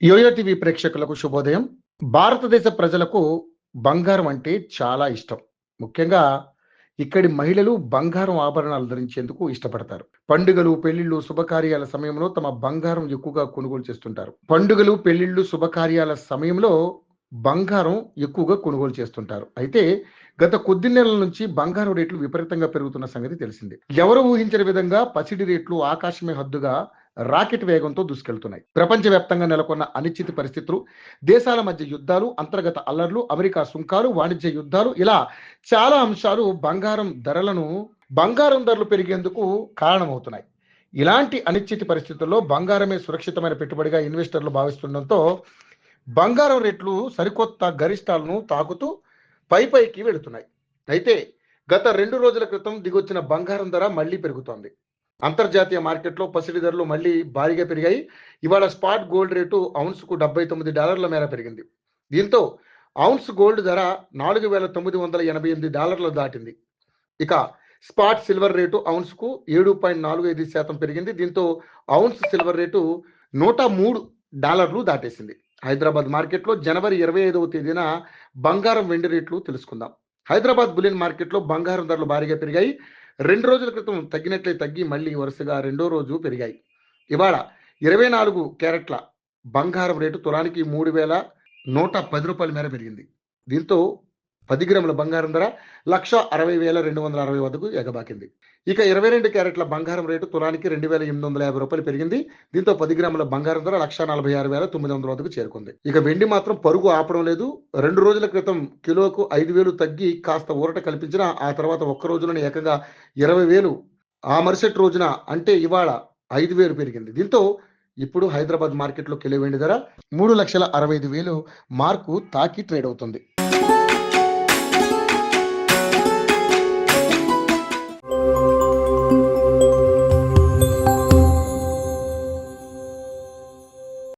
Yo-yo TV ప్రేక్షకులకు శుభోదయం. భారతదేశ ప్రజలకు బంగారం అంటే చాలా ఇష్టం. ముఖ్యంగా ఇక్కడి మహిళలు బంగారం ఆభరణాలు ధరించేందుకు ఇష్టపడతారు. పండుగలు, పెళ్లిళ్ళు, శుభకార్యాల సమయంలో తమ బంగారం ఎక్కువగా కొనుగోలు చేస్తుంటారు. పండుగలు, పెళ్లిళ్ళు, శుభకార్యాల సమయంలో బంగారం ఎక్కువగా కొనుగోలు చేస్తుంటారు. అయితే గత కొద్ది నెలల నుంచి బంగారం రేట్లు విపరీతంగా పెరుగుతున్న సంగతి తెలిసిందే. ఎవరు ఊహించని విధంగా పసిడి రేట్లు ఆకాశమే హద్దుగా రాకెట్ వేగంతో దూసుకెళ్తున్నాయి. ప్రపంచవ్యాప్తంగా నెలకొన్న అనిశ్చిత పరిస్థితులు, దేశాల మధ్య యుద్ధాలు, అంతర్గత అల్లర్లు, అమెరికా సుంకాలు, వాణిజ్య యుద్ధాలు ఇలా చాలా అంశాలు బంగారం ధరలు పెరిగేందుకు కారణమవుతున్నాయి. ఇలాంటి అనిశ్చిత పరిస్థితుల్లో బంగారమే సురక్షితమైన పెట్టుబడిగా ఇన్వెస్టర్లు భావిస్తుండటంతో బంగారం రేట్లు సరికొత్త గరిష్టాలను తాకుతూ పైకి వెళుతున్నాయి. అయితే గత 2 రోజుల క్రితం దిగొచ్చిన బంగారం ధర మళ్ళీ పెరుగుతోంది. అంతర్జాతీయ మార్కెట్లో పసిడి ధరలు మళ్ళీ భారీగా పెరిగాయి. ఇవాళ స్పాట్ గోల్డ్ రేటు ఔన్స్‌కు $79 మేర పెరిగింది. దీంతో ఔన్స్ గోల్డ్ ధర $4,988 దాటింది. ఇక స్పాట్ సిల్వర్ రేటు ఔన్స్‌కు 7.45% పెరిగింది. దీంతో ఔన్స్ సిల్వర్ రేటు $103 దాటేసింది. హైదరాబాద్ మార్కెట్లో జనవరి 25వ తేదీన బంగారం, వెండి రేట్లు తెలుసుకుందాం. హైదరాబాద్ బులియన్ మార్కెట్లో బంగారం ధరలు భారీగా పెరిగాయి. 2 రోజుల క్రితం తగ్గినట్లే తగ్గి మళ్ళీ వరుసగా రెండో రోజు పెరిగాయి. ఇవాళ 24 క్యారెట్ల బంగారం రేటు తులానికి $3,110 మేర పెరిగింది. దీంతో 10 గ్రాముల బంగారం ధర 1,60,260 వద్దకు ఎగబాకింది. ఇక 22 క్యారెట్ల బంగారం రేటు తులానికి $2,850 పెరిగింది. దీంతో 10 గ్రాముల బంగారం ధర 1,46,900 వద్దకు చేరుకుంది. ఇక వెండి మాత్రం పరుగు ఆపడం లేదు. 2 రోజుల క్రితం కిలోకు 5,000 తగ్గి కాస్త ఊరట కల్పించిన ఆ తర్వాత ఒక్క రోజులోనే ఏకంగా 20,000, ఆ మరుసటి రోజున అంటే ఇవాళ 5,000 పెరిగింది. దీంతో ఇప్పుడు హైదరాబాద్ మార్కెట్లో కిలో వెండి ధర 3,65,000 మార్కు తాకి ట్రేడ్ అవుతుంది.